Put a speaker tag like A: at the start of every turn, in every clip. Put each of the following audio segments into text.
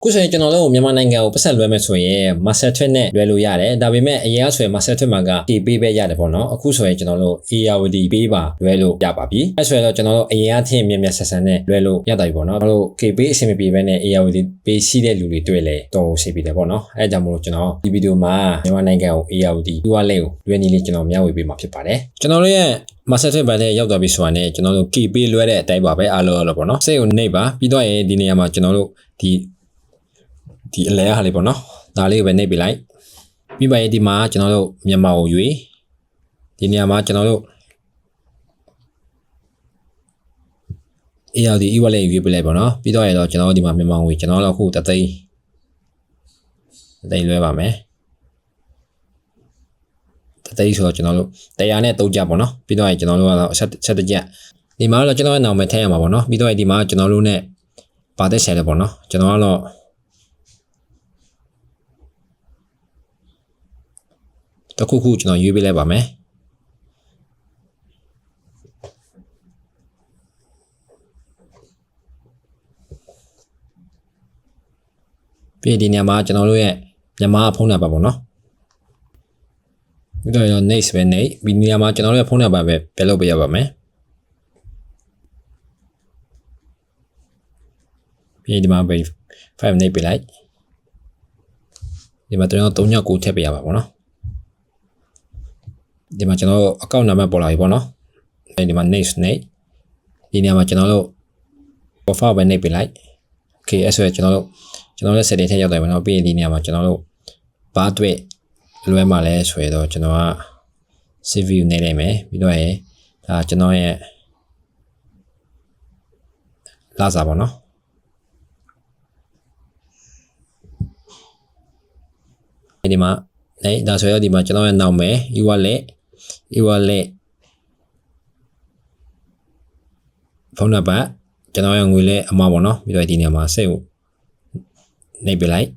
A: ခုဆိုရင်ကျွန်တော်တို့မြန်မာနိုင်ငံကိုပတ်ဆက်လွှဲမယ်ဆိုရင် master tweet နဲ့လွှဲလို့ရတယ်ဒါပေမဲ့အရင်ကဆိုရင် master tweet မှာက KP ပဲရတယ်ပေါ့နော်အခုဆိုရင်ကျွန်တော်တို့ ARD ပေးပါလွှဲလို့ရပါပြီအဲဆိုရင်တော့ကျွန်တော်တို့အရင်အထင်မြင်မြတ်ဆက်ဆန်နဲ့လွှဲလို့ရတာပြီပေါ့နော်ကျွန်တော်တို့ KP အဆင်မပြေဘဲနဲ့ ARD ပေးရှိတဲ့လူတွေတွေ့လဲတော်ရှိပြီတယ်ပေါ့နော်အဲကြောင့်မို့လို့ကျွန်တော်ဒီဗီဒီယိုမှာမြန်မာနိုင်ငံကို ARD သူကလေးကိုလွှဲနေလေးကျွန်တော်မျှဝေပေးမှာဖြစ်ပါတယ်ကျွန်တော်တို့ရဲ့master tweet ဘက်နဲ့ရောက်သွားပြီဆိုတာနဲ့ကျွန်တော်တို့ KP လွှဲတဲ့အတိုင်းပါပဲအားလုံးပေါ့နော်စိတ်ကိုနှိပ်ပါပြီးတော့ရင်ဒီနေရာမှာကျွန်တော်တို့ဒီအလဲဟာလေးပေါ့နော်ဒါလေးကိုပဲနှိပ်ပြလိုက်ပြီးပါရင်ဒီမှာကျွန်တော်တို့မြန်မာကိုရွေးဒီနေရာမှာကျွန်တော်တို့ ARD e-wallet ရွေးပြလိုက်ပေါ့နော်ပြီးတော့ရင်တော့ကျွန်တော်တို့ဒီမှာမြန်မာငွေကျွန်တော်တို့အခုတသိန်းလွှဲပါမယ်တသိန်းဆိုတော့ကျွန်တော်တို့100နဲ့3ကျပ်ပေါ့နော်ပြီးတော့ရင်ကျွန်တော်တို့ကတော့7ကျပ်ဒီမှာတော့ကျွန်တော်ရဲ့နာမည်ထည့်ရမှာပေါ့နော်ပြီးတော့ရင်ဒီမှာကျွန်တော်တို့ ਨੇ ပါတဲ့ share ပေါ့နော်ကျွန်တော်ကတော့တခုခုကျွန်တော်ရွေးပေးလိုက်ပါမယ်ပြီးဒီနေရာမှာကျွန်တော်တို့ရဲ့မြန်မာဖုန်းနံပါတ်ပေါ့နော်ပြီးတော့ next ပဲ next ဒီနေရာမှာကျွန်တော်တို့ရဲ့ဖုန်းနံပါတ်ပဲပြလုပ်ပေးရပါမယ်ပြီးဒီမှာပဲ5 next ပေးလိုက်ဒီမှာကျွန်တော်369ထည့်ပေးရပါပေါ့နော်ဒီမှာကျွန်တော်တို့ account number ပေါ်လာပြီပေါ့နော်ဒီမှာ next ဒီနေရာမှာကျွန်တော်တို့ profile ပဲ next ပေးလိုက် okay အဲ့ဆိုရင်ကျွန်တော်တို့ရဲ့ setting ထည့်ရောက်တယ်ပေါ့နော်ပြီးရင်ဒီနေရာမှာကျွန်တော်တို့ဘာတွေ့လွှဲမှာလဲဆိုရင်တော့ကျွန်တော်က save view နေလိုက်မယ်ပြီးတော့ရင်ဒါကျွန်တော်ရဲ့လာစားပေါ့နော်ဒီမှာဒါဆိုရင်ဒီမှာကျွန်တော်ရဲ့နောက်မယ် e-wallet ဖုန်းနံပါတ်ကျွန်တော်ရဲ့ငွေလဲအမပေါ့နော်ပြီးတော့ဒီနေရာမှာစိတ်ကိုနှိပ်ပြလိုက်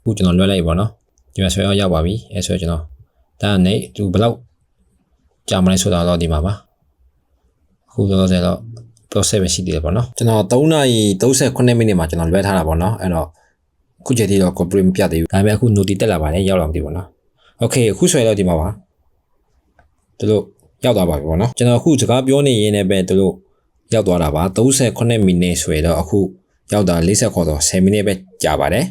A: ခုကျွန်တော်လွှဲလိုက်ပေါ့နော်ဒီမှာဆွဲရောက်ပါပြီအဲဆိုကျွန်တော်ဒါနဲ့သူဘယ်လောက်ကြာမလဲဆိုတာတော့ဒီမှာပါအခုတော့ဆိုတော့ process ပဲရှိသေးတယ်ပေါ့နော်ကျွန်တော်3နာရီ38မိနစ်မှာကျွန်တော်လွှဲထားတာပေါ့နော်အဲ့တော့ခုချိန်ထိတော့ complete မပြတ်သေးဘူးဒါပေမဲ့အခု notice တက်လာပါတယ်ရောက်လာမသိဘူးပေါ့နော် okay အခုဆွဲတော့ဒီမှာပါသူတို့ရောက်သွားပါပြီပေါ့နော်ကျွန်တော်အခုစကားပြောနေရင်းနဲ့ပဲသူတို့ရောက်သွားတာပါ38မိနစ်ဆွဲတော့အခုရောက်တာ40ခေါ်တော့10မိနစ်ပဲကြာပါတယ်